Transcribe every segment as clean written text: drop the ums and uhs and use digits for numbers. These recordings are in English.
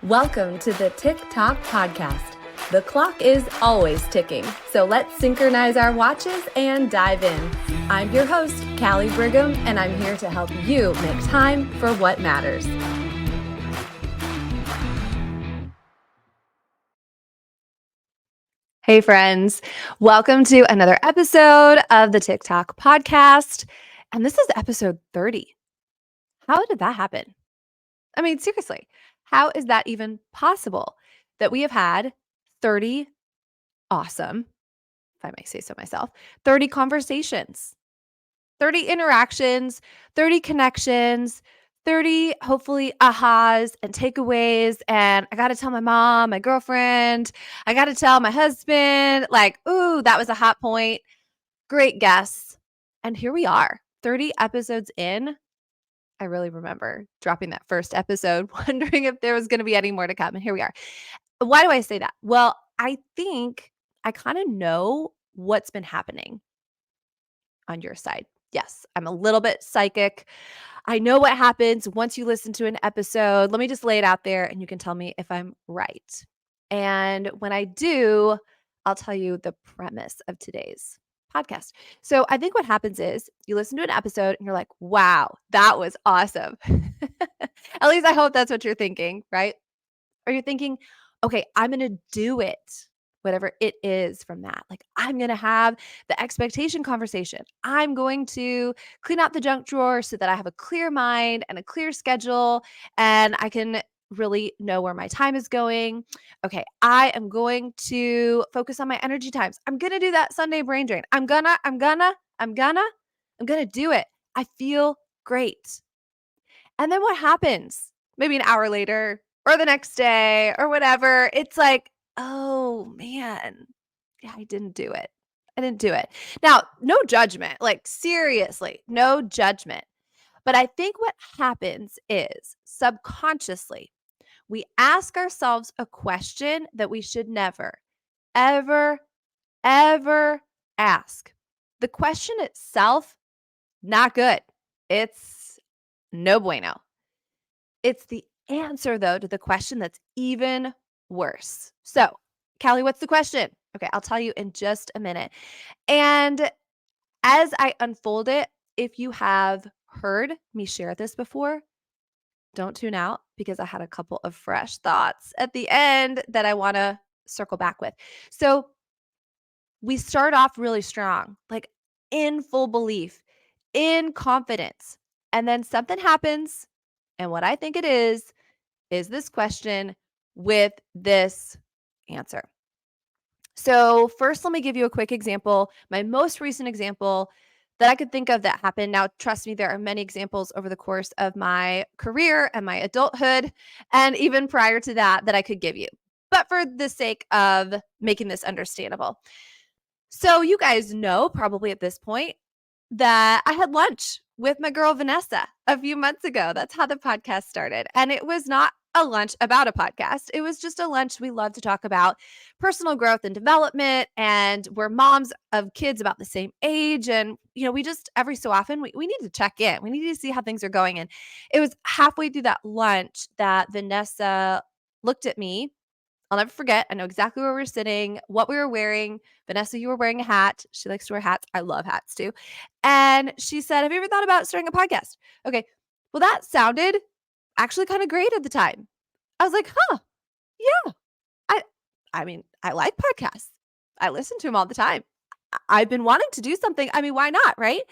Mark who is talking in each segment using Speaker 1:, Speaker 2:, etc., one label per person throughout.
Speaker 1: Welcome to the TikTok podcast. The clock is always ticking, so let's synchronize our watches and dive in. I'm your host, Callie Brigham, and I'm here to help you make time for what matters. Hey friends, welcome to another episode of the TikTok podcast. And this is episode 30. How did that happen? I mean, seriously, how is that even possible that we have had 30 awesome, if I may say so myself, 30 conversations, 30 interactions, 30 connections, 30 hopefully ahas and takeaways. And I got to tell my mom, my girlfriend, I got to tell my husband, like, ooh, that was a hot point. Great guess. And here we are, 30 episodes in. I really remember dropping that first episode, wondering if there was going to be any more to come. And here we are. Why do I say that? Well, I think I kind of know what's been happening on your side. Yes, I'm a little bit psychic. I know what happens once you listen to an episode. Let me just lay it out there and you can tell me if I'm right. And when I do, I'll tell you the premise of today's podcast. So I think what happens is you listen to an episode and you're like, wow, that was awesome. At least I hope that's what you're thinking, right? Or you're thinking, okay, I'm going to do it, whatever it is from that. Like, I'm going to have the expectation conversation. I'm going to clean out the junk drawer so that I have a clear mind and a clear schedule and I can really know where my time is going. Okay, I am going to focus on my energy times. I'm going to do that Sunday brain drain. I'm going to do it. I feel great. And then what happens? Maybe an hour later or the next day or whatever. It's like, oh man, yeah, I didn't do it. I didn't do it. Now, no judgment, like seriously, no judgment. But I think what happens is subconsciously, we ask ourselves a question that we should never, ever, ever ask. The question itself, not good. It's no bueno. It's the answer, though, to the question that's even worse. So, Callie, what's the question? Okay, I'll tell you in just a minute. And as I unfold it, if you have heard me share this before, don't tune out because I had a couple of fresh thoughts at the end that I want to circle back with. So, we start off really strong, like in full belief, in confidence. And then something happens. And what I think it is this question with this answer. So, first, let me give you a quick example. My most recent example that I could think of that happened. Now, trust me, there are many examples over the course of my career and my adulthood, and even prior to that I could give you. But for the sake of making this understandable. So, you guys know probably at this point that I had lunch with my girl Vanessa a few months ago. That's how the podcast started. And it was not a lunch about a podcast. It was just a lunch we love to talk about personal growth and development. And we're moms of kids about the same age. And, we just every so often we need to check in. We need to see how things are going. And it was halfway through that lunch that Vanessa looked at me. I'll never forget. I know exactly where we were sitting, what we were wearing. Vanessa, you were wearing a hat. She likes to wear hats. I love hats too. And she said, have you ever thought about starting a podcast? Okay. Well, that sounded actually kind of great at the time. I was like, huh, yeah. I mean, I like podcasts. I listen to them all the time. I've been wanting to do something. I mean, why not? Right.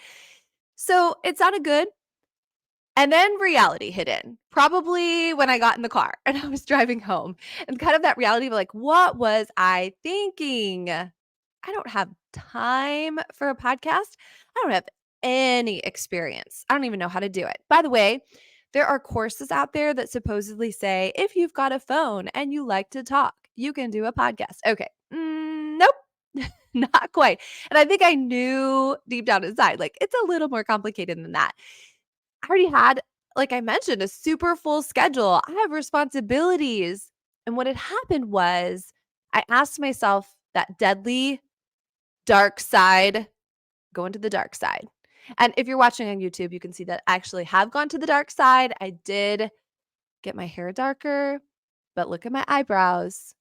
Speaker 1: So it sounded good. And then reality hit in, probably when I got in the car and I was driving home, and kind of that reality of like, what was I thinking? I don't have time for a podcast. I don't have any experience. I don't even know how to do it. By the way, there are courses out there that supposedly say if you've got a phone and you like to talk, you can do a podcast. Okay. Nope. Not quite. And I think I knew deep down inside, like it's a little more complicated than that. I already had, like I mentioned, a super full schedule. I have responsibilities. And what had happened was I asked myself that deadly dark side, go into the dark side. And if you're watching on YouTube, you can see that I actually have gone to the dark side. I did get my hair darker. but look at my eyebrows,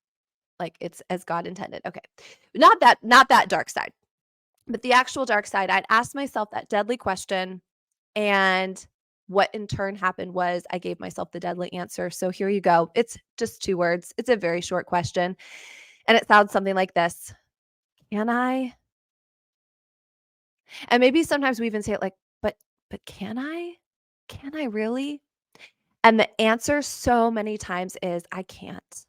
Speaker 1: like it's as God intended. Okay. Not that dark side, but the actual dark side. I'd asked myself that deadly question, and what in turn happened was I gave myself the deadly answer. So here you go. It's just 2 words. It's a very short question, and it sounds something like this: "Can I?" And maybe sometimes we even say it like, "But can I? Can I really?" And the answer so many times is, "I can't."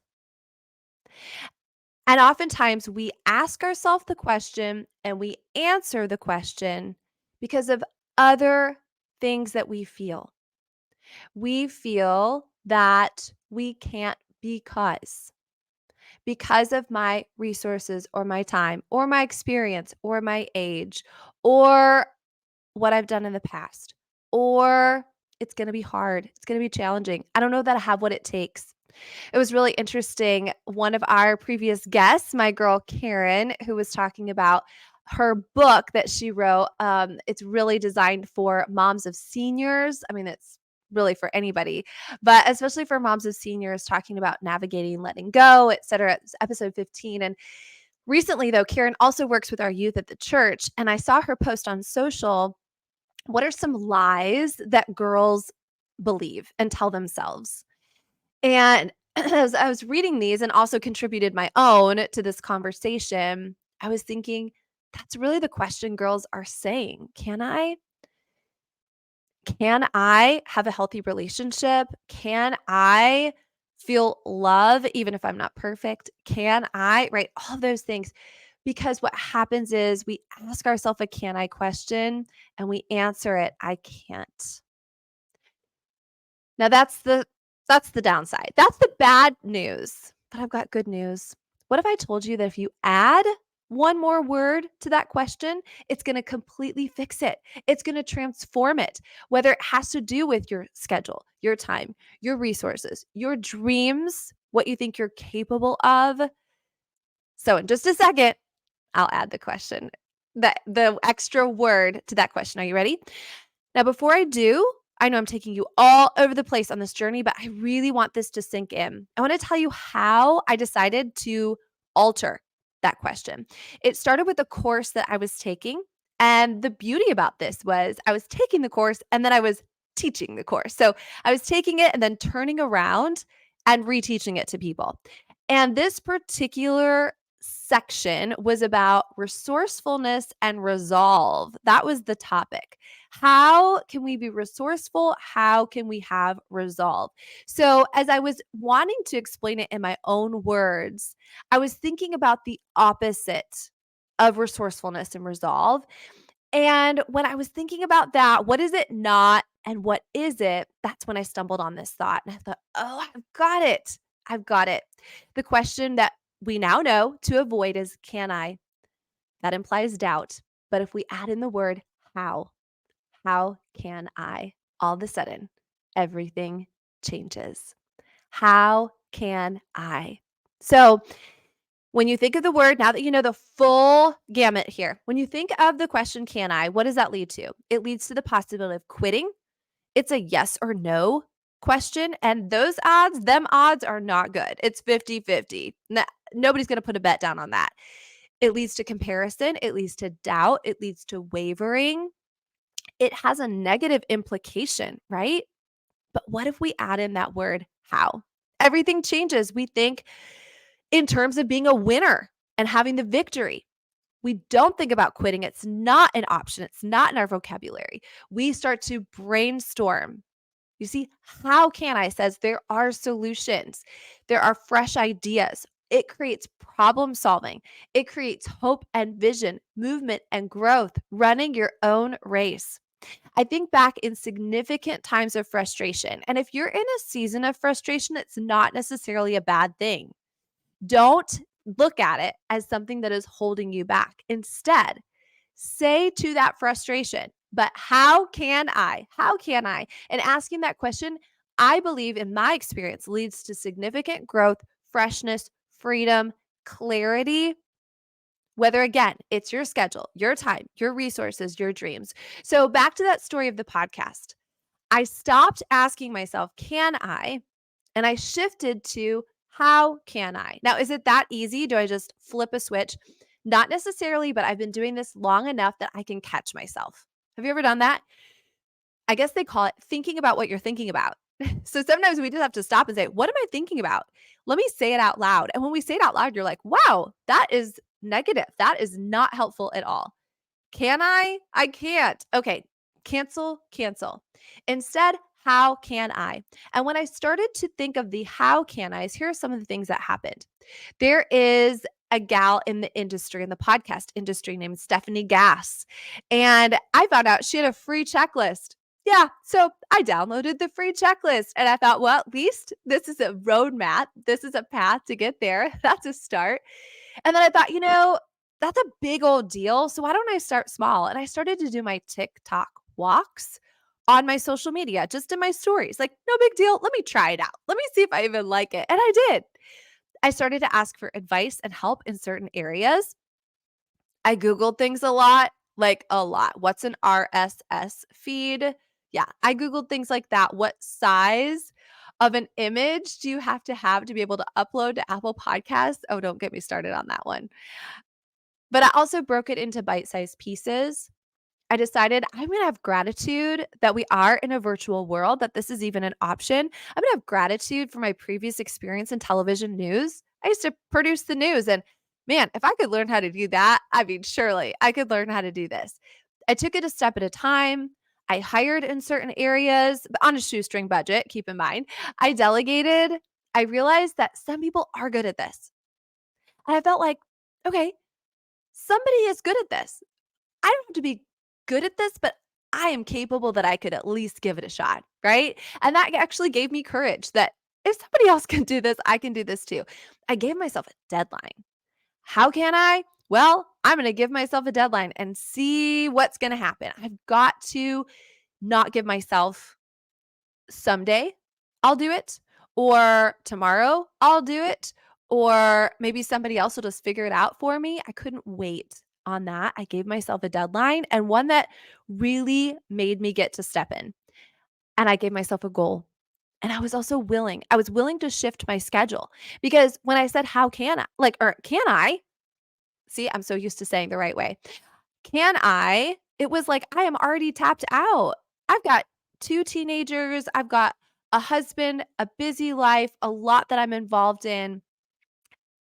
Speaker 1: And oftentimes we ask ourselves the question and we answer the question because of other things that we feel. We feel that we can't because of my resources or my time or my experience or my age or what I've done in the past, or it's going to be hard. It's going to be challenging. I don't know that I have what it takes. It was really interesting. One of our previous guests, my girl Karen, who was talking about her book that she wrote. It's really designed for moms of seniors. I mean, it's really for anybody, but especially for moms of seniors, talking about navigating, letting go, et cetera. It's episode 15. And recently, though, Karen also works with our youth at the church. And I saw her post on social, what are some lies that girls believe and tell themselves? And as I was reading these and also contributed my own to this conversation, I was thinking, that's really the question girls are saying. Can I? Can I have a healthy relationship? Can I feel love even if I'm not perfect? Can I? Right? All those things. Because what happens is we ask ourselves a can I question and we answer it, I can't. Now that's the downside. That's the bad news. But I've got good news. What if I told you that if you add one more word to that question, it's going to completely fix it. It's going to transform it, whether it has to do with your schedule, your time, your resources, your dreams, what you think you're capable of. So in just a second, I'll add the question, the extra word to that question. Are you ready? Now, before I do, I know I'm taking you all over the place on this journey, but I really want this to sink in. I want to tell you how I decided to alter that question. It started with a course that I was taking. And the beauty about this was I was taking the course and then I was teaching the course. So I was taking it and then turning around and reteaching it to people. And this particular section was about resourcefulness and resolve. That was the topic. How can we be resourceful? How can we have resolve? So, as I was wanting to explain it in my own words, I was thinking about the opposite of resourcefulness and resolve. And when I was thinking about that, what is it not and what is it? That's when I stumbled on this thought. And I thought, oh, I've got it. I've got it. The question that we now know to avoid is can I? That implies doubt. But if we add in the word how, how can I? All of a sudden, everything changes. How can I? So, when you think of the word, now that you know the full gamut here, when you think of the question, can I, what does that lead to? It leads to the possibility of quitting. It's a yes or no question. And them odds are not good. It's 50-50. Nobody's going to put a bet down on that. It leads to comparison. It leads to doubt. It leads to wavering. It has a negative implication, right? But what if we add in that word how? Everything changes. We think in terms of being a winner and having the victory. We don't think about quitting. It's not an option. It's not in our vocabulary. We start to brainstorm. You see, how can I says there are solutions. There are fresh ideas. It creates problem solving. It creates hope and vision, movement and growth, running your own race. I think back in significant times of frustration. And if you're in a season of frustration, it's not necessarily a bad thing. Don't look at it as something that is holding you back. Instead, say to that frustration, but how can I? How can I? And asking that question, I believe in my experience, leads to significant growth, freshness, freedom, clarity. Whether again, it's your schedule, your time, your resources, your dreams. So, back to that story of the podcast, I stopped asking myself, can I? And I shifted to, How can I? Now, is it that easy? Do I just flip a switch? Not necessarily, but I've been doing this long enough that I can catch myself. Have you ever done that? I guess they call it thinking about what you're thinking about. So sometimes we just have to stop and say, what am I thinking about? Let me say it out loud. And when we say it out loud, you're like, wow, that is negative. That is not helpful at all. Can I? I can't. Okay, cancel, cancel. Instead, how can I? And when I started to think of the how can I's, here are some of the things that happened. There is a gal in the industry, in the podcast industry, named Stephanie Gass. And I found out she had a free checklist. Yeah, so I downloaded the free checklist and I thought, well, at least this is a roadmap. This is a path to get there. That's a start. And then I thought, that's a big old deal. So why don't I start small? And I started to do my TikTok walks on my social media, just in my stories. Like, no big deal. Let me try it out. Let me see if I even like it. And I did. I started to ask for advice and help in certain areas. I Googled things a lot, like a lot. What's an RSS feed? Yeah, I Googled things like that. What size of an image do you have to be able to upload to Apple Podcasts? Oh, don't get me started on that one. But I also broke it into bite-sized pieces. I decided I'm going to have gratitude that we are in a virtual world, that this is even an option. I'm going to have gratitude for my previous experience in television news. I used to produce the news, and man, if I could learn how to do that, I mean, surely I could learn how to do this. I took it a step at a time. I hired in certain areas, but on a shoestring budget, keep in mind. I delegated. I realized that some people are good at this. And I felt like, okay, somebody is good at this. I don't have to be good at this, but I am capable that I could at least give it a shot, right? And that actually gave me courage that if somebody else can do this, I can do this too. I gave myself a deadline. How can I? Well, I'm going to give myself a deadline and see what's going to happen. I've got to not give myself someday I'll do it, or tomorrow I'll do it, or maybe somebody else will just figure it out for me. I couldn't wait on that. I gave myself a deadline and one that really made me get to step in. And I gave myself a goal. And I was also willing. I was willing to shift my schedule because when I said, how can I? Like, or can I? See, I'm so used to saying the right way. Can I? It was like, I am already tapped out. I've got 2 teenagers, I've got a husband, a busy life, a lot that I'm involved in,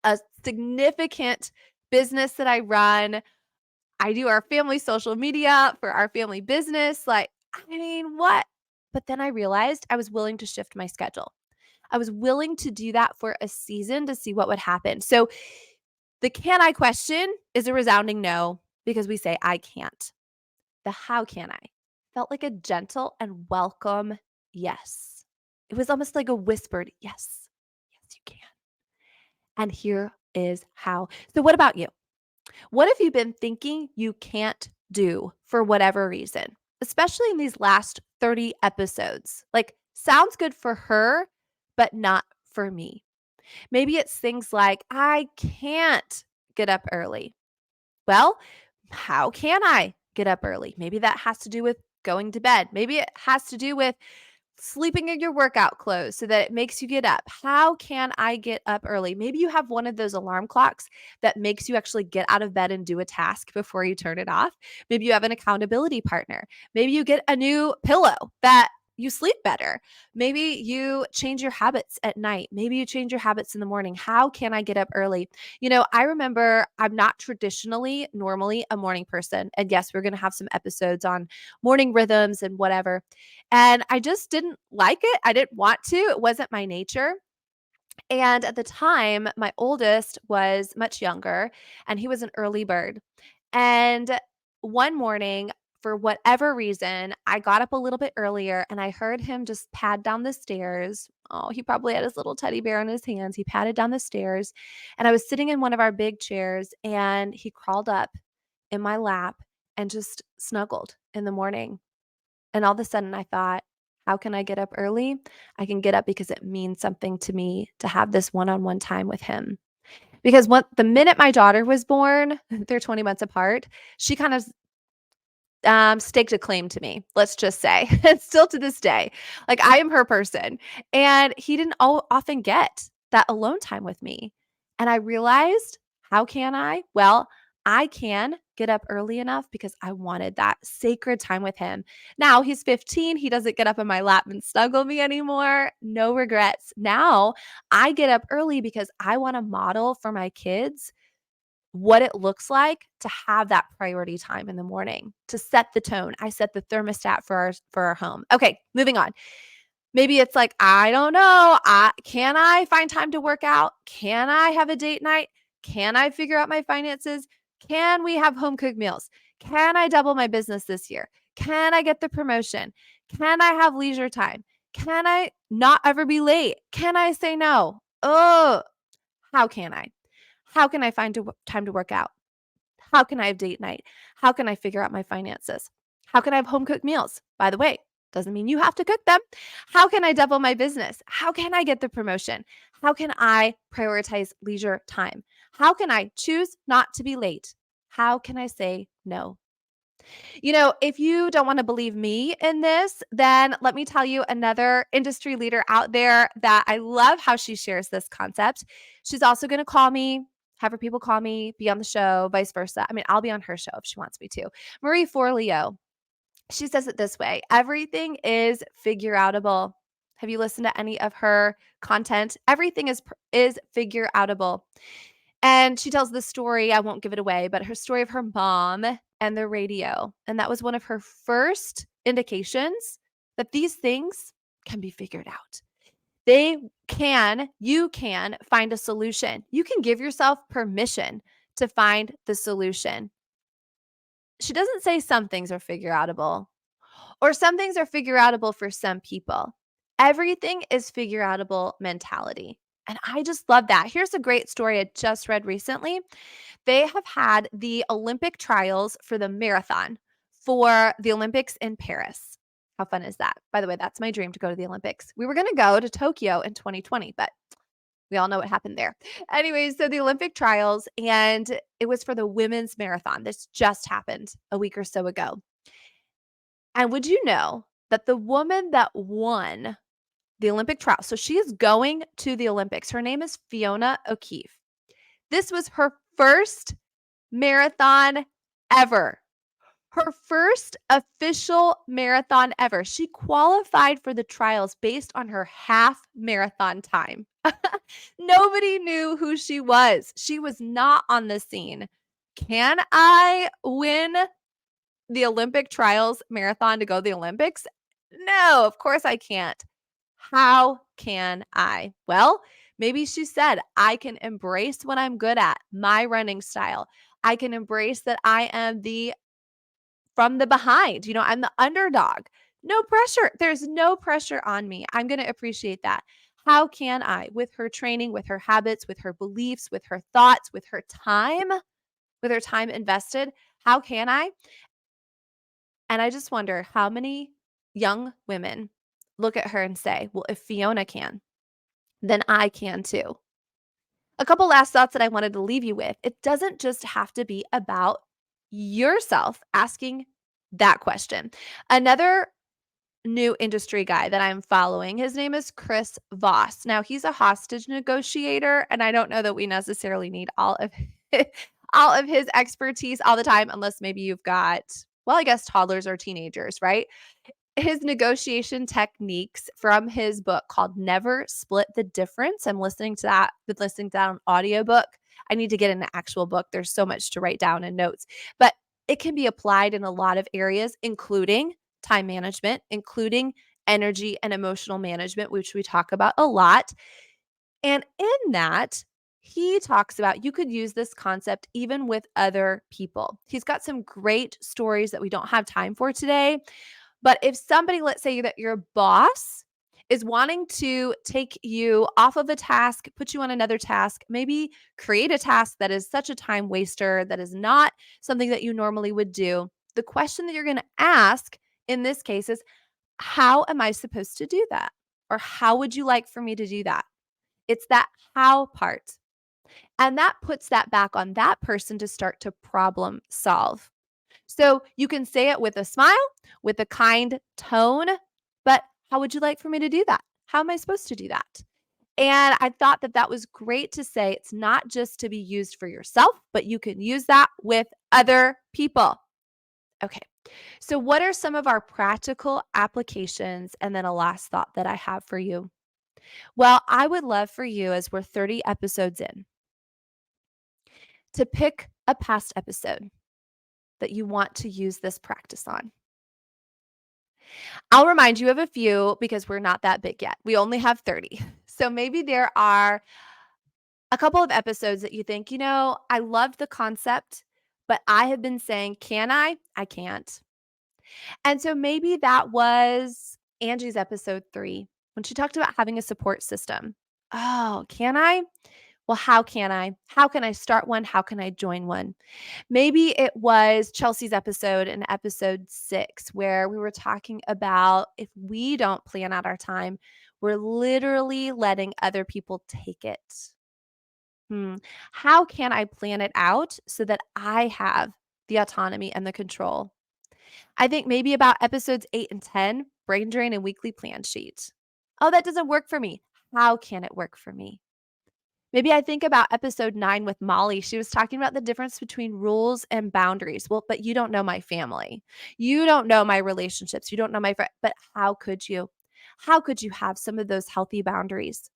Speaker 1: a significant business that I run. I do our family social media for our family business. Like, I mean, what? But then I realized I was willing to shift my schedule. I was willing to do that for a season to see what would happen. So the can I question is a resounding no because we say, I can't. The how can I felt like a gentle and welcome yes. It was almost like a whispered yes. Yes, you can. And here is how. So, what about you? What have you been thinking you can't do for whatever reason, especially in these last 30 episodes? Like, sounds good for her, but not for me. Maybe it's things like, I can't get up early. Well, how can I get up early? Maybe that has to do with going to bed. Maybe it has to do with sleeping in your workout clothes so that it makes you get up. How can I get up early? Maybe you have one of those alarm clocks that makes you actually get out of bed and do a task before you turn it off. Maybe you have an accountability partner. Maybe you get a new pillow that you sleep better. Maybe you change your habits at night. Maybe you change your habits in the morning. How can I get up early? I remember I'm not normally a morning person. And yes, we're going to have some episodes on morning rhythms and whatever. And I just didn't like it. I didn't want to. It wasn't my nature. And at the time, my oldest was much younger and he was an early bird. And one morning, for whatever reason, I got up a little bit earlier and I heard him just pad down the stairs. Oh, he probably had his little teddy bear in his hands. He padded down the stairs and I was sitting in one of our big chairs and he crawled up in my lap and just snuggled in the morning. And all of a sudden I thought, how can I get up early? I can get up because it means something to me to have this one-on-one time with him. Because the minute my daughter was born, they're 20 months apart, she kind of staked a claim to me, let's just say. And still to this day, like I am her person. And he didn't often get that alone time with me. And I realized, how can I? Well, I can get up early enough because I wanted that sacred time with him. Now he's 15. He doesn't get up in my lap and snuggle me anymore. No regrets. Now I get up early because I want to model for my kids what it looks like to have that priority time in the morning, to set the tone. I set the thermostat for our home. Okay, moving on. Maybe it's like, I don't know. Can I find time to work out? Can I have a date night? Can I figure out my finances? Can we have home cooked meals? Can I double my business this year? Can I get the promotion? Can I have leisure time? Can I not ever be late? Can I say no? Oh, how can I? How can I find time to work out? How can I have date night? How can I figure out my finances? How can I have home cooked meals? By the way, doesn't mean you have to cook them. How can I double my business? How can I get the promotion? How can I prioritize leisure time? How can I choose not to be late? How can I say no? If you don't want to believe me in this, then let me tell you another industry leader out there that I love how she shares this concept. She's also going to call me, have her people call me, be on the show, vice versa. I mean, I'll be on her show if she wants me to. Marie Forleo, she says it this way: everything is figure outable. Have you listened to any of her content? Everything is figure outable. And she tells the story, I won't give it away, but her story of her mom and the radio. And that was one of her first indications that these things can be figured out. You can find a solution. You can give yourself permission to find the solution. She doesn't say some things are figure outable, or some things are figure outable for some people. Everything is figure outable mentality. And I just love that. Here's a great story I just read recently. They have had the Olympic trials for the marathon for the Olympics in Paris. How fun is that? By the way, that's my dream, to go to the Olympics. We were going to go to Tokyo in 2020, but we all know what happened there. Anyways, so the Olympic trials, and it was for the women's marathon. This just happened a week or so ago. And would you know that the woman that won the Olympic trial, so she is going to the Olympics. Her name is Fiona O'Keefe. This was her first marathon ever. Her first official marathon ever. She qualified for the trials based on her half marathon time. Nobody knew who she was. She was not on the scene. Can I win the Olympic trials marathon to go to the Olympics? No, of course I can't. How can I? Well, maybe she said, I can embrace what I'm good at, my running style. I can embrace that I am from the behind. I'm the underdog. No pressure. There's no pressure on me. I'm going to appreciate that. How can I, with her training, with her habits, with her beliefs, with her thoughts, with her time invested, how can I? And I just wonder how many young women look at her and say, well, if Fiona can, then I can too. A couple last thoughts that I wanted to leave you with. It doesn't just have to be about yourself asking that question. Another new industry guy that I'm following, his name is Chris Voss. Now, he's a hostage negotiator, and I don't know that we necessarily need all of his expertise all the time, unless maybe you've got, well, I guess toddlers or teenagers, right? His negotiation techniques from his book called Never Split the Difference. I'm listening to that, been listening to that on audiobook. I need to get an actual book. There's so much to write down in notes, but it can be applied in a lot of areas, including time management, including energy and emotional management, which we talk about a lot. And in that, he talks about you could use this concept even with other people. He's got some great stories that we don't have time for today. But if somebody, let's say that your boss is wanting to take you off of a task, put you on another task, maybe create a task that is such a time waster, that is not something that you normally would do, the question that you're going to ask in this case is, how am I supposed to do that? Or how would you like for me to do that? It's that how part. And that puts that back on that person to start to problem solve. So you can say it with a smile, with a kind tone, but how would you like for me to do that? How am I supposed to do that? And I thought that that was great to say it's not just to be used for yourself, but you can use that with other people. Okay. So, what are some of our practical applications? And then a last thought that I have for you. Well, I would love for you, as we're 30 episodes in, to pick a past episode that you want to use this practice on. I'll remind you of a few because we're not that big yet. We only have 30. So maybe there are a couple of episodes that you think, I loved the concept, but I have been saying, can I? I can't. And so maybe that was Angie's episode 3 when she talked about having a support system. Oh, can I? Well, how can I? How can I start one? How can I join one? Maybe it was Chelsea's episode in episode 6, where we were talking about if we don't plan out our time, we're literally letting other people take it. How can I plan it out so that I have the autonomy and the control? I think maybe about episodes 8 and 10, brain drain and weekly plan sheet. Oh, that doesn't work for me. How can it work for me? Maybe I think about episode 9 with Molly. She was talking about the difference between rules and boundaries. Well, but you don't know my family. You don't know my relationships. You don't know my friend. But how could you? How could you have some of those healthy boundaries?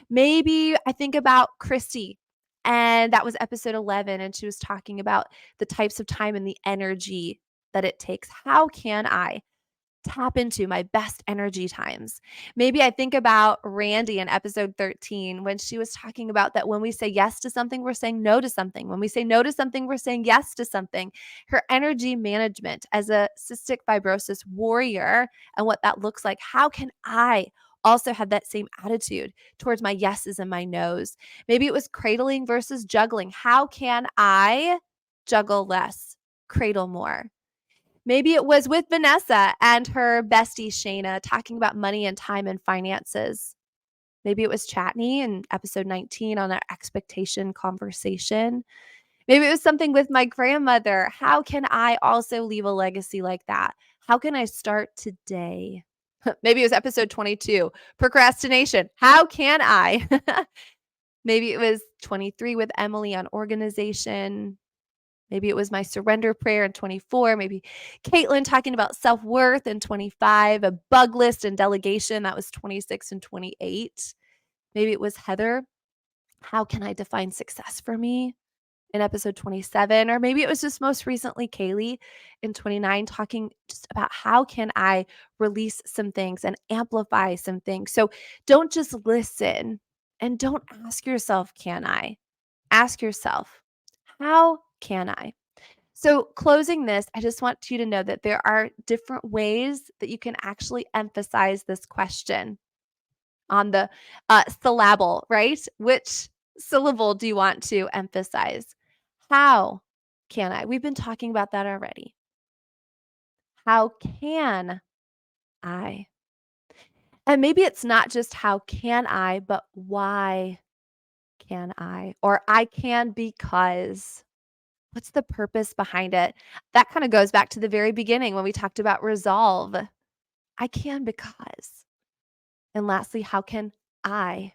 Speaker 1: Maybe I think about Christy, and that was episode 11, and she was talking about the types of time and the energy that it takes. How can I tap into my best energy times? Maybe I think about Randy in episode 13 when she was talking about that when we say yes to something, we're saying no to something. When we say no to something, we're saying yes to something. Her energy management as a cystic fibrosis warrior and what that looks like. How can I also have that same attitude towards my yeses and my nos? Maybe it was cradling versus juggling. How can I juggle less, cradle more? Maybe it was with Vanessa and her bestie Shayna talking about money and time and finances. Maybe it was Chatney in episode 19 on our expectation conversation. Maybe it was something with my grandmother. How can I also leave a legacy like that? How can I start today? Maybe it was episode 22, procrastination. How can I? Maybe it was 23 with Emily on organization. Maybe it was my surrender prayer in 24. Maybe Caitlin talking about self-worth in 25, a bug list and delegation. That was 26 and 28. Maybe it was Heather. How can I define success for me in episode 27? Or maybe it was just most recently Kaylee in 29 talking just about how can I release some things and amplify some things. So don't just listen and don't ask yourself, can I? Ask yourself, how can I? So, closing this, I just want you to know that there are different ways that you can actually emphasize this question on the syllable, right? Which syllable do you want to emphasize? How can I? We've been talking about that already. How can I? And maybe it's not just how can I, but why can I? Or I can because. What's the purpose behind it? That kind of goes back to the very beginning when we talked about resolve. I can because. And lastly, how can I?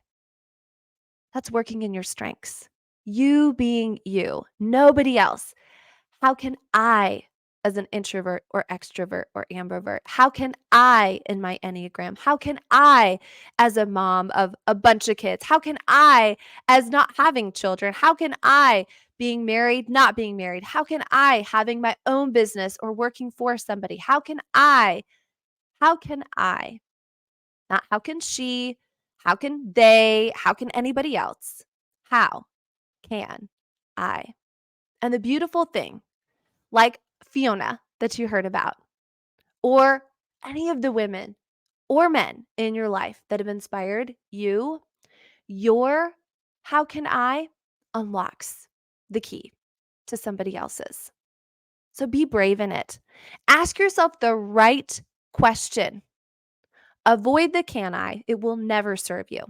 Speaker 1: That's working in your strengths. You being you, nobody else. How can I, as an introvert or extrovert or ambivert? How can I in my Enneagram? How can I, as a mom of a bunch of kids? How can I, as not having children? How can I, being married, not being married? How can I, having my own business or working for somebody? How can I? How can I? Not how can she? How can they? How can anybody else? How can I? And the beautiful thing, like Fiona that you heard about, or any of the women or men in your life that have inspired you, your how can I unlocks the key to somebody else's. So be brave in it. Ask yourself the right question. Avoid the can I, it will never serve you.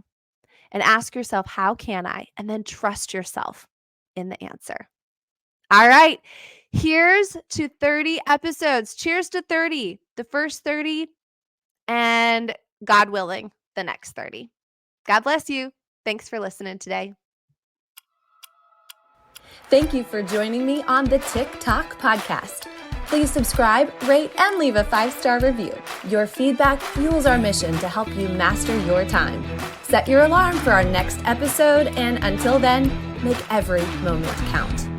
Speaker 1: And ask yourself, how can I? And then trust yourself in the answer. All right. Here's to 30 episodes. Cheers to 30. The first 30 and God willing, the next 30. God bless you. Thanks for listening today.
Speaker 2: Thank you for joining me on the TikTok podcast. Please subscribe, rate, and leave a 5-star review. Your feedback fuels our mission to help you master your time. Set your alarm for our next episode, and until then, make every moment count.